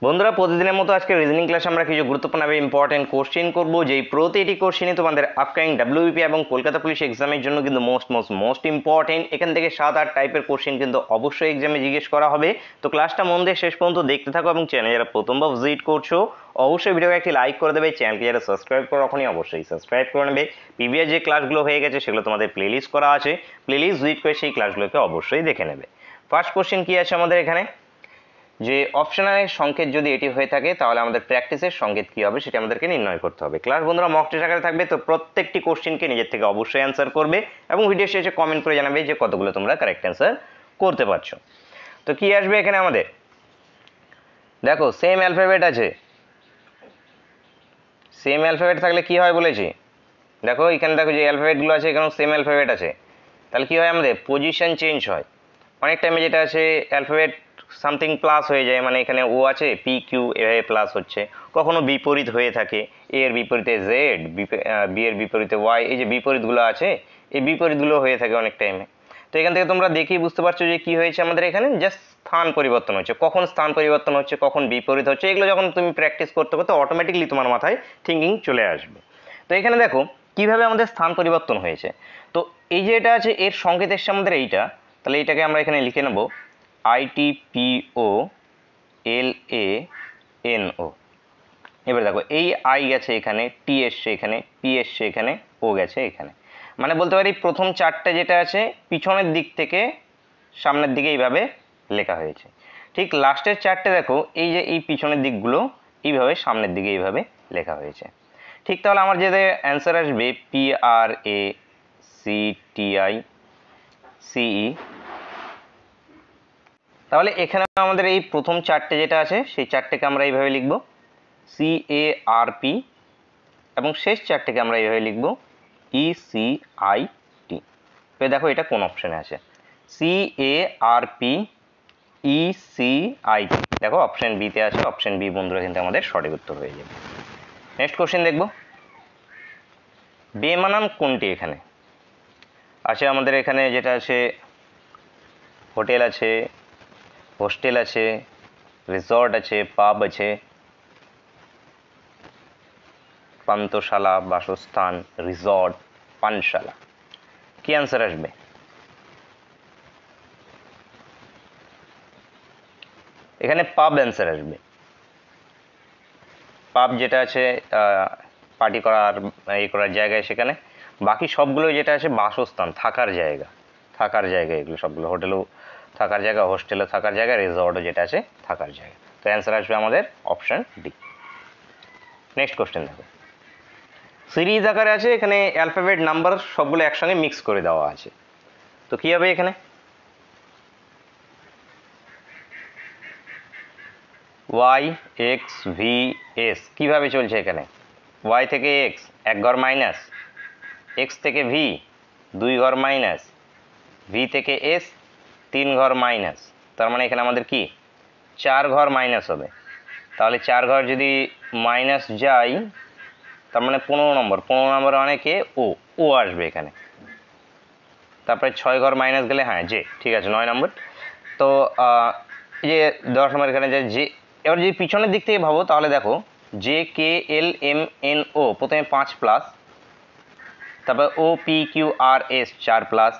বন্ধুরা, প্রতিদিনের মতো আজকে রিজনিং ক্লাসে আমরা কিছু গুরুত্বপূর্ণ এবং ইম্পর্টেন্ট কোশ্চেন করবো, যেই প্রতিটি কোশ্চেনই তোমাদের আপকামিং ডাব্লিউবিপি এবং কলকাতা পুলিশ এক্সামের জন্য কিন্তু মোস্ট ইম্পর্টেন্ট। এখান থেকে 7-8 টাইপের কোশ্চেন কিন্তু অবশ্যই এক্সামে জিজ্ঞেস করা হবে। তো ক্লাসটা মন দিয়ে শেষ পর্যন্ত দেখতে থাকো এবং চ্যানেল যারা প্রথমবার ভিজিট করছো অবশ্যই ভিডিওকে একটি লাইক করে দেবে। চ্যানেলকে যারা সাবস্ক্রাইব করো এখনই অবশ্যই সাবস্ক্রাইব করে নেবে। প্রিভিয়াস যে ক্লাসগুলো হয়ে গেছে সেগুলো তোমাদের প্লেলিস্ট করা আছে, প্লেলিস্ট ভিজিট করে সেই ক্লাসগুলোকে অবশ্যই দেখে নেবে। ফার্স্ট কোশ্চেন কি আছে আমাদের এখানে, যে অপশনালের সংকেত যদি এটি হয়ে থাকে তাহলে আমাদের প্র্যাকটিসের সংকেত কি হবে সেটা আমাদেরকে নির্ণয় করতে হবে। ক্লাস বন্ধুরা মক টেস্ট আকারে থাকবে, তো প্রত্যেকটি কোশ্চেনকে নিজের থেকে অবশ্যই অ্যান্সার করবে এবং ভিডিও শেষে কমেন্ট করে জানাবে যে কতগুলো তোমরা কারেক্ট অ্যান্সার করতে পারছো। তো কি আসবে এখানে আমাদের, দেখো সেম অ্যালফাবেট আছে, সেম অ্যালফাবেট থাকলে কি হয় বলেছি, দেখো এখানে দেখো যে অ্যালফাবেটগুলো আছে এখানেও সেম অ্যালফাবেট আছে, তাহলে কি হয় আমাদের পজিশন চেঞ্জ হয়। অনেক টাইমে যেটা আছে অ্যালফাবেট সামথিং প্লাস হয়ে যায়, মানে এখানে ও আছে পি কিউ এভাবে প্লাস হচ্ছে, কখনো বিপরীত হয়ে থাকে, এ এর বিপরীতে জেড, বি এর বিপরীতে ওয়াই, এই যে বিপরীতগুলো আছে এই বিপরীতগুলো হয়ে থাকে অনেক টাইমে। তো এখান থেকে তোমরা দেখেই বুঝতে পারছো যে কি হয়েছে আমাদের এখানে, জাস্ট স্থান পরিবর্তন হচ্ছে, কখন স্থান পরিবর্তন হচ্ছে কখন বিপরীত হচ্ছে, এগুলো যখন তুমি প্র্যাকটিস করতে করতে অটোমেটিকলি তোমার মাথায় থিঙ্কিং চলে আসবে। তো এখানে দেখো কিভাবে আমাদের স্থান পরিবর্তন হয়েছে। তো এই যে এটা আছে এর সংকেত এসছে আমাদের এইটা, তাহলে এইটাকে আমরা এখানে লিখে নেব ITPOLANO। এবার দেখো এই আই গেছে এখানে, টি এসছে এখানে, পি এসছে এখানে, ও গেছে এখানে, মানে বলতে পারি প্রথম চারটে যেটা আছে পিছনের দিক থেকে সামনের দিকে এইভাবে লেখা হয়েছে। ঠিক লাস্টের চারটে দেখো এই যে এই পিছনের দিকগুলো এইভাবে সামনের দিকে এইভাবে লেখা হয়েছে। ঠিক তাহলে আমার যে অ্যান্সার আসবে PRACTICE। তাহলে এখানে আমাদের এই প্রথম চারটে যেটা আছে সেই চারটেকে আমরা এইভাবে লিখব CARP, এবং শেষ চারটেকে আমরা এইভাবে লিখব ECIT। তো দেখো এটা কোন অপশনে আছে, CARPECIT, দেখো অপশন বিতে আছে, অপশন বি বন্ধুরা কিন্তু আমাদের সঠিক উত্তর হয়ে যাবে। নেক্সট কোশ্চেন দেখব, বেমানান কোনটি এখানে আছে আমাদের, এখানে যেটা আছে হোটেল আছে, হোস্টেল আছে, রিসর্ট আছে, পাব আছে, পান্তশালা বাসস্থান, রিসর্ট, পানশালা, কি অ্যান্সার আসবে? এখানে পাব অ্যান্সার আসবে। পাব যেটা আছে পার্টি করার এই করার জায়গায়, সেখানে বাকি সবগুলো যেটা আছে বাসস্থান থাকার জায়গা, থাকার জায়গা এগুলো সবগুলো, হোটেলও থাকার জায়গা, হোস্টেলও থাকার জায়গা, রিসর্টও যেটা আছে থাকার জায়গা। তো অ্যান্সার আসবে আমাদের অপশন ডি। নেক্সট কোশ্চেন দেখো, সিরিজ আকারে আছে, এখানে অ্যালফাবেট নাম্বার সবগুলো একসঙ্গে মিক্স করে দেওয়া আছে, তো কি হবে এখানে YXVS কিভাবে চলছে, এখানে Y থেকে X 1 ঘর মাইনাস, X থেকে V 2 ঘর মাইনাস, V থেকে S 3 ঘর মাইনাস, তার মানে এখানে আমাদের কি 4 ঘর মাইনাস হবে। তাহলে 4 ঘর যদি মাইনাস যাই তার মানে 15 নম্বর, 15 নম্বর মানে কে, ও আসবে এখানে। তারপরে 6 ঘর মাইনাস গেলে হ্যাঁ জে, ঠিক আছে 9 নম্বর। তো এই যে 10 নম্বর এখানে যে জে, এবার যদি পিছনের দিক থেকে ভাবো তাহলে দেখো JKLMNO প্রথমে 5 প্লাস, তারপর OPQRS 4 প্লাস,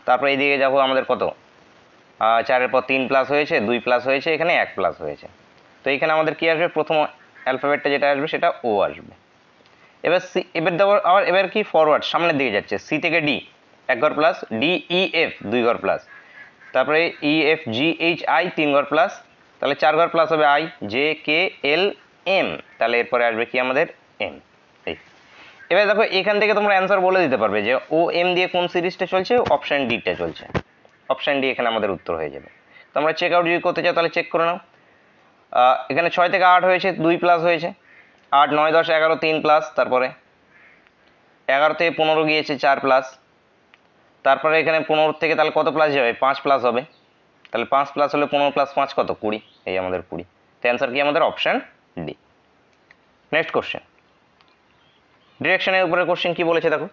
তারপরে এইদিকে যাবো আমাদের কত 4-এর পর 3 প্লাস হয়েছে, 2 প্লাস হয়েছে, এখানে 1 প্লাস হয়েছে। তো এখানে আমাদের কি আসবে, প্রথম অ্যালফাবেটটা যেটা আসবে সেটা ও আসবে। এবার সি, এবার দেখো আবার এবার কি ফরওয়ার্ড সামনের দিকে যাচ্ছে, সি থেকে ডি 1 ঘর প্লাস, DEF 2 ঘর প্লাস, তারপরে EFGHI 3 ঘর প্লাস, তাহলে 4 ঘর প্লাস হবে IJKLM, তাহলে এরপরে আসবে কি আমাদের এম। এই এবার দেখো এখান থেকে তোমরা অ্যান্সার বলে দিতে পারবে যে OM দিয়ে কোন সিরিজটা চলছে, অপশন ডিটা চলছে, অপশন ডি এখানে আমাদের উত্তর হয়ে যাবে। তোমরা চেক আউট যদি করতে চাও তাহলে চেক করে নাও। এখানে 6 থেকে 8 হয়েছে, 2 প্লাস হয়েছে, 8 9 10 11 3 প্লাস, তারপরে 11 থেকে 15 গিয়েছে 4 প্লাস, তারপরে এখানে 15 থেকে তাহলে কত প্লাস যাবে, 5 প্লাস হবে, তাহলে 5 প্লাস হলে 15 প্লাস 5 কত 20, এই আমাদের 20। তো অ্যান্সার কি আমাদের অপশন ডি। নেক্সট কোশ্চেন, ডিরেকশনের উপরে কোশ্চেন কি বলেছে দেখো,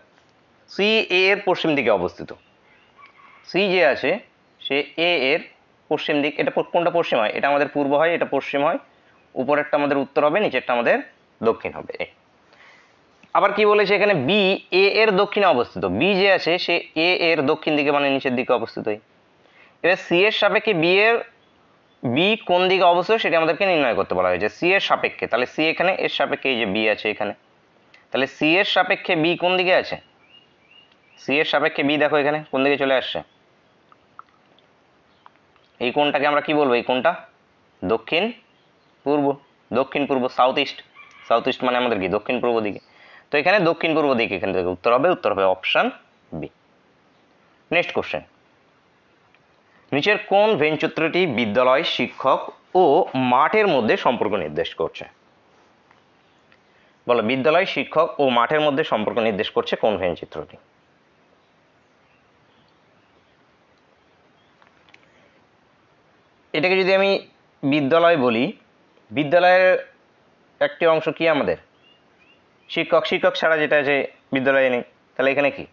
সি এ এর পশ্চিম দিকে অবস্থিত, সি যে আছে সে এ এর পশ্চিম দিক, এটা কোনটা পশ্চিম হয়, এটা আমাদের পূর্ব হয়, এটা পশ্চিম হয়, উপরেরটা আমাদের উত্তর হবে, নিচেরটা আমাদের দক্ষিণ হবে। আবার কি বলেছে এখানে, বি এ এর দক্ষিণে অবস্থিত। বি যে আছে সে এ এর দক্ষিণ দিকে মানে নিচের দিকে অবস্থিত। এবার সি এর সাপেক্ষে বি কোন দিকে অবস্থিত সেটা আমাদেরকে নির্ণয় করতে বলা হয়েছে, সি এর সাপেক্ষে। তাহলে সি এখানে, এর সাপেক্ষে এই যে বি আছে এখানে, তাহলে সি এর সাপেক্ষে বি কোন দিকে আছে, সি এর সাপেক্ষে বি দেখো এখানে কোন দিকে চলে আসছে। এই কোণটাকে আমরা কি বলবো, এই কোণটা দক্ষিণ পূর্ব, দক্ষিণ পূর্ব, সাউথ ইস্ট। সাউথ ইস্ট মানে আমাদের কি দক্ষিণ পূর্ব দিকে। তো এখানে দক্ষিণ পূর্ব দিকে, এখান থেকে উত্তর হবে অপশন বি। নেক্সট কোশ্চেন, নিচের কোন ভেন চিত্রটি বিদ্যালয়, শিক্ষক ও মাঠের মধ্যে সম্পর্ক নির্দেশ করছে? বলো, বিদ্যালয়, শিক্ষক ও মাঠের মধ্যে সম্পর্ক নির্দেশ করছে কোন ভেন চিত্রটি? এটাকে যদি আমি বিদ্যালয় বলি, বিদ্যালয়ের একটি অংশ কি আমাদের শিক্ষক। শিক্ষক ছাড়া যেটা আছে বিদ্যালয়ে নেই, তাহলে এখানে কি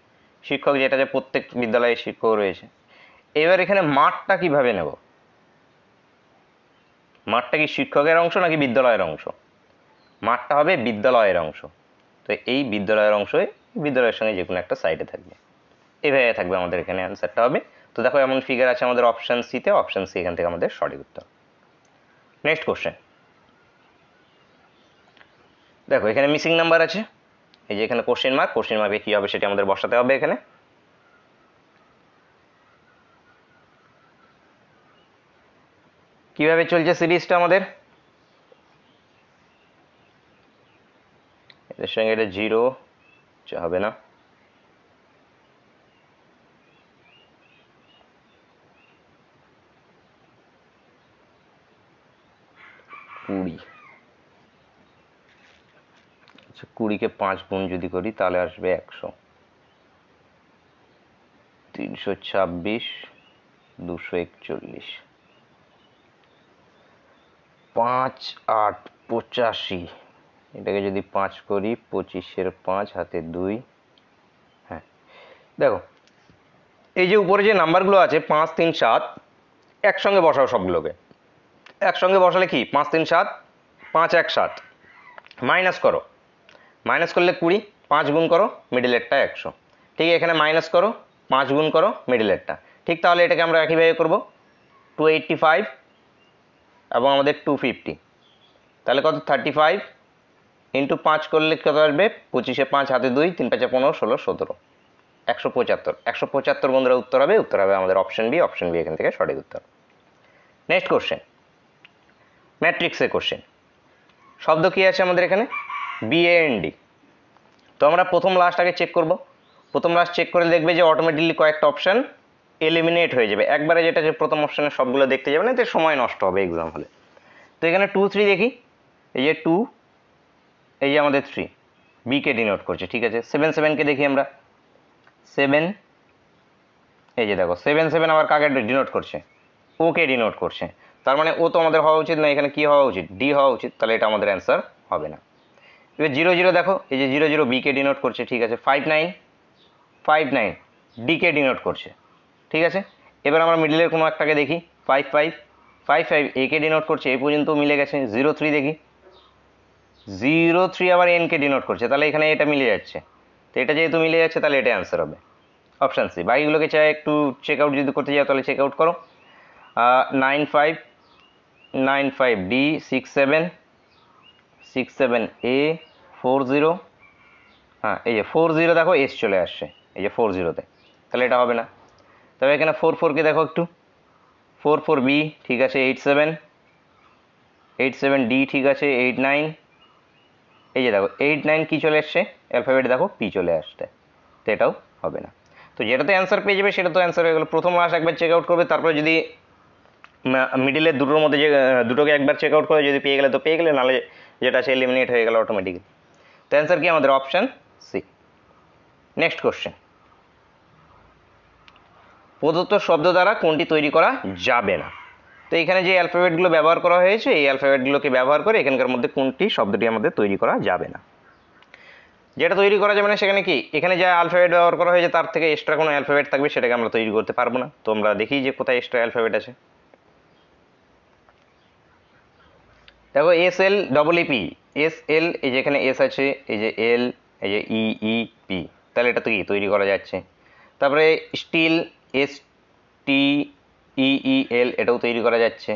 শিক্ষক, যেটা যে প্রত্যেক বিদ্যালয়ে শিক্ষক রয়েছে। এবার এখানে মাঠটা কিভাবে নেব, মাঠটা কি শিক্ষকের অংশ নাকি বিদ্যালয়ের অংশ? মাঠটা হবে বিদ্যালয়ের অংশ। তো এই বিদ্যালয়ের অংশই বিদ্যালয়ের সঙ্গে যে কোনো একটা সাইডে থাকবে, এভাবে থাকবে আমাদের এখানে অ্যান্সারটা হবে। তো দেখো এমন ফিগার আছে আমাদের অপশন সিতে, অপশন সি এখান থেকে আমাদের সঠিক উত্তর। নেক্সট কোশ্চেন, দেখো এখানে মিসিং নাম্বার আছে, এই যে এখানে কোশ্চেন মার্ক, কোশ্চেন মার্কে কি হবে সেটা আমাদের বসাতে হবে এখানে। কিভাবে চলছে সিরিজটা আমাদের, এর সঙ্গে এটা 0 হবে না, আচ্ছা 20 কে 5 গুণ যদি করি তাহলে আসবে 100, 326, 241, 5 8 85, এটাকে যদি 5 করি 25-এর 5 হাতে 2। হ্যাঁ দেখো এই যে উপরে যে নাম্বারগুলো আছে 5 3 7 একসঙ্গে বসাও, সবগুলোকে একসঙ্গে বসালে কি 5 3 7, 5 1 7, মাইনাস করো, মাইনাস করলে 20, 5 গুণ করো মিডিলেরটা 100, ঠিক এখানে মাইনাস করো 5 গুণ করো মিডিলেরটা, ঠিক তাহলে এটাকে আমরা একইভাবে করবো 285 এবং আমাদের 250, তাহলে কত 35 ইন্টু 5 করলে কত আসবে 25-এ 5 হাতে 2, 3 5 15 16 17, 175। 175 বন্ধুরা উত্তর হবে, উত্তর হবে আমাদের অপশন বি। অপশন বি এখান থেকে সঠিক উত্তর। নেক্সট কোশ্চেন, ম্যাট্রিক্সের কোশ্চেন। শব্দ কি আছে আমাদের এখানে, বিএএনডি। তো আমরা প্রথম লাস্ট আগে চেক করব, প্রথম লাস্ট চেক করে দেখবে যে অটোমেটিকলি কয়েকটা অপশন এলিমিনেট হয়ে যাবে, একবারে যেটা যে প্রথম অপশনের সবগুলো দেখতে যাবে না, এতে সময় নষ্ট হবে এক্সাম হলে। তো এখানে 2 3 দেখি, এই যে 2, এই যে আমাদের 3 বি কে ডিনোট করছে, ঠিক আছে। 7 7 কে দেখি আমরা, 7, এই যে দেখো 7 7 আবার কাকে ডিনোট করছে, ও কে ডিনোট করছে, তার মানে ও তো আমাদের হওয়া উচিত না, এখানে কি হওয়া উচিত, ডি হওয়া উচিত, তাহলে এটা আমাদের অ্যান্সার হবে না। এবার 0 0 দেখো, এই যে 0 0 বি কে ডিনোট করছে, ঠিক আছে। 5 9 5 9 ডি কে ডিনোট করছে, ঠিক আছে। এবার আমরা মিডলের কোনো একটাকে দেখি, 5 5 5 5 এ কে ডিনোট করছে, এই পর্যন্ত মিলে গেছে। 0 3 দেখি, 0 3 আবার এন কে ডিনোট করছে, তাহলে এখানে এটা মিলে যাচ্ছে, তো এটা যেহেতু মিলে যাচ্ছে তাহলে এটা অ্যান্সার হবে অপশান সি। বাকিগুলোকে চাই একটু চেক আউট যদি করতে যাও তাহলে চেক আউট করো। 9 5 9 5 ডি, 6 7 6 7 এ, 4 0, হ্যাঁ এই যে 4 0 দেখো এস চলে আসছে এই যে 4 0-তে, তাহলে এটা হবে না। তবে এখানে 4 4 কে দেখো একটু, 4 4 বি, ঠিক আছে। 8 7 8 7 ডি, ঠিক আছে। 8 9, এই যে দেখো 8 9 কি চলে আসছে অ্যালফাবেট, দেখো পি চলে আসছে, তো এটাও হবে না। তো যেটাতে অ্যান্সার পেয়ে যাবে সেটা তো অ্যান্সার হয়ে গেলো। প্রথম লাস্ট একবার চেক আউট করবে, তারপরে যদি মিডিলের দুটোর মধ্যে যে দুটোকে একবার চেক আউট করে যদি পেয়ে গেলে তো পেয়ে গেলে, নাহলে যেটা আছে এলিমিনেট হয়ে গেল অটোমেটিক্যালি। তো অ্যান্সার কি আমাদের অপশান সি। নেক্সট কোশ্চেন, প্রদত্ত শব্দ দ্বারা কোনটি তৈরি করা যাবে না? তো এখানে যে অ্যালফাবেটগুলো ব্যবহার করা হয়েছে এই অ্যালফাবেটগুলোকে ব্যবহার করে এখানকার মধ্যে কোনটি শব্দটি আমাদের তৈরি করা যাবে না? যেটা তৈরি করা যাবে না সেখানে কি, এখানে যা অ্যালফাবেট ব্যবহার করা হয়েছে তার থেকে এক্সট্রা কোনো অ্যালফাবেট থাকবে সেটাকে আমরা তৈরি করতে পারবো না। তো আমরা দেখি যে কোথায় এক্সট্রা অ্যালফাবেট আছে। দেখো S L double E P, S L, এই যে এখানে এস আছে, এই যে এল, এই যে ই ই পি, তাহলে এটা তো কি তৈরি করা যাচ্ছে। তারপরে স্টিল, এস টি ই ই এল, এটাও তৈরি করা যাচ্ছে।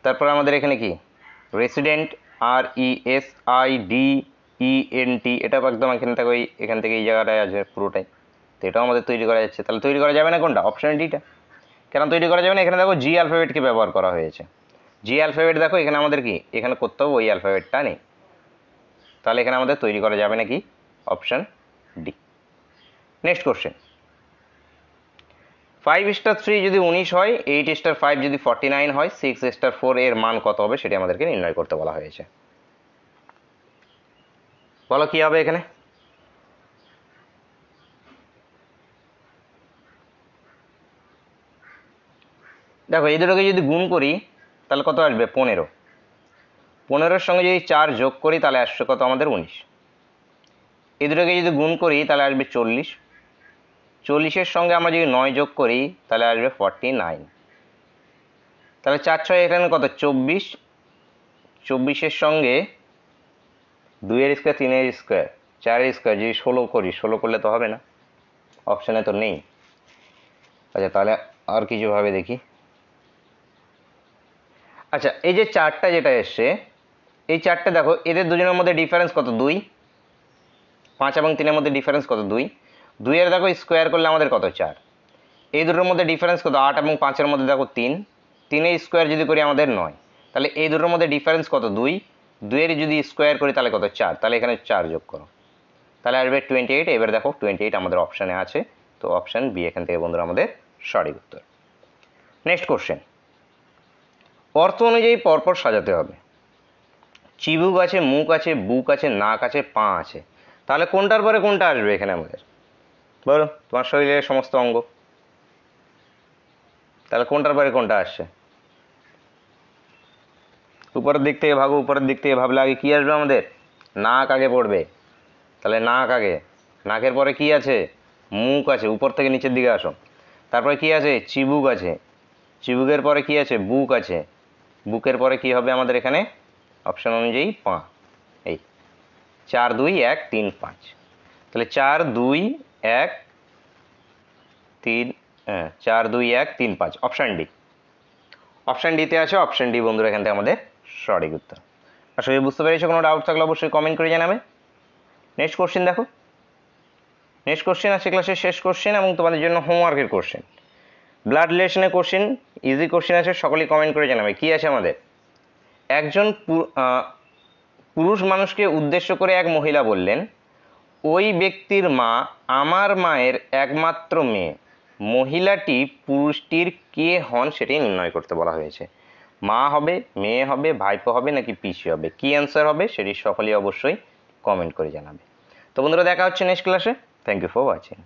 তারপর আমাদের এখানে কি resident, R E S I D E N T, এটা একদম এখান থেকে এই জায়গাটায় আছে পুরোটাই, তো এটাও আমাদের তৈরি করা যাচ্ছে। তাহলে তৈরি করা যাবে না কোনটা? অপশন ডিটা। কেন তৈরি করা যাবে না? এখানে দেখো জি অ্যালফাবেটকে ব্যবহার করা হয়েছে। জি অ্যালফাবেট দেখো এখানে আমাদের কি এখানে করতে হবে, ওই অ্যালফাবেটটা নেই, তাহলে এখানে আমাদের তৈরি করা যাবে না কি অপশন ডি। নেক্সট কোশ্চেন, 5*3 যদি 19 হয়, 8*5 যদি 49 হয়, 6*4 এর মান কত হবে সেটি আমাদেরকে নির্ণয় করতে বলা হয়েছে। বলো কি হবে এখানে? দেখো এই দুটোকে যদি গুণ করি তাহলে কত আসবে? 15। 15-এর সঙ্গে যদি 4 যোগ করি তাহলে আসবে কত আমাদের? 19। এই দুটোকে যদি গুণ করি তাহলে আসবে 40। 40-এর সঙ্গে আমরা যদি 9 যোগ করি তাহলে আসবে 49। তাহলে 4×6 এখানে কত? 24। 24-এর সঙ্গে 2-এর স্কোয়ার, 3-এর স্কোয়ার, 4-এর স্কোয়ার যদি 16 করি, 16 করলে তো হবে না, অপশানে তো নেই। আচ্ছা তাহলে আর কিছু ভাবে দেখি। আচ্ছা এই যে 4টা যেটা এসছে, এই 4টা দেখো এদের দুজনের মধ্যে ডিফারেন্স কত? 2। 5 এবং 3-এর মধ্যে ডিফারেন্স কত? 2। 2-এর দেখো স্কোয়ার করলে আমাদের কত? 4। এই দুটোর মধ্যে ডিফারেন্স কত? 8 এবং 5-এর মধ্যে দেখো 3। 3-এর স্কোয়ার যদি করি আমাদের 9। তাহলে এই দুটোর মধ্যে ডিফারেন্স কত? 2। 2-এর যদি স্কোয়ার করি তাহলে কত? 4। তাহলে এখানে 4 যোগ করো, তাহলে আসবে 28। এবার দেখো 28 আমাদের অপশানে আছে, তো অপশান বি এখান থেকে বন্ধুরা আমাদের সঠিক উত্তর। নেক্সট কোশ্চেন, অর্থ অনুযায়ী পরপর সাজাতে হবে। চিবুক আছে, মুখ আছে, বুক আছে, নাক আছে, পা আছে, তাহলে কোনটার পরে কোনটা আসবে এখানে আমাদের? বলো তোমার শরীরের সমস্ত অঙ্গ, তাহলে কোনটার পরে কোনটা আসছে? উপরের দিক থেকে ভাবো, উপরের দিক থেকে ভাবলে আগে কি আসবে আমাদের? নাক আগে পড়বে, তাহলে নাক আগে। নাকের পরে কি আছে? মুখ আছে, উপর থেকে নিচের দিকে আসো। তারপরে কি আছে? চিবুক আছে। চিবুকের পরে কি আছে? বুক আছে। বুকের পরে কি হবে আমাদের এখানে? অপশন অনুযায়ী পা। এই 4 2 1 3 5, তাহলে 4 2 1 3, হ্যাঁ 4 2 1 3 5, অপশান ডি। অপশান ডিতে আছে, অপশান ডি বন্ধুরা এখান থেকে আমাদের সঠিক উত্তর। আসলে বুঝতে পেরেছো? কোনো ডাউট থাকলে অবশ্যই কমেন্ট করে জানাবে। নেক্সট কোশ্চেন দেখো, নেক্সট কোশ্চেন আছে ক্লাসের শেষ কোশ্চেন এবং তোমাদের জন্য হোমওয়ার্কের কোশ্চেন, ব্লাড রিলেশনের কোশ্চেন, ইজি কোশ্চেন আছে, সকলেই কমেন্ট করে জানাবে। কি আছে আমাদের? একজন পুরুষ মানুষকে উদ্দেশ্য করে এক মহিলা বললেন, ওই ব্যক্তির মা আমার মায়ের একমাত্র মেয়ে। মহিলাটি পুরুষটির কে হন সেটি নির্ণয় করতে বলা হয়েছে। মা হবে, মেয়ে হবে, ভাইপো হবে নাকি পিসি হবে? কি অ্যান্সার হবে সেটি সকলেই অবশ্যই কমেন্ট করে জানাবে। তো বন্ধুরা দেখা হচ্ছে নেক্সট ক্লাসে। Thank you for watching.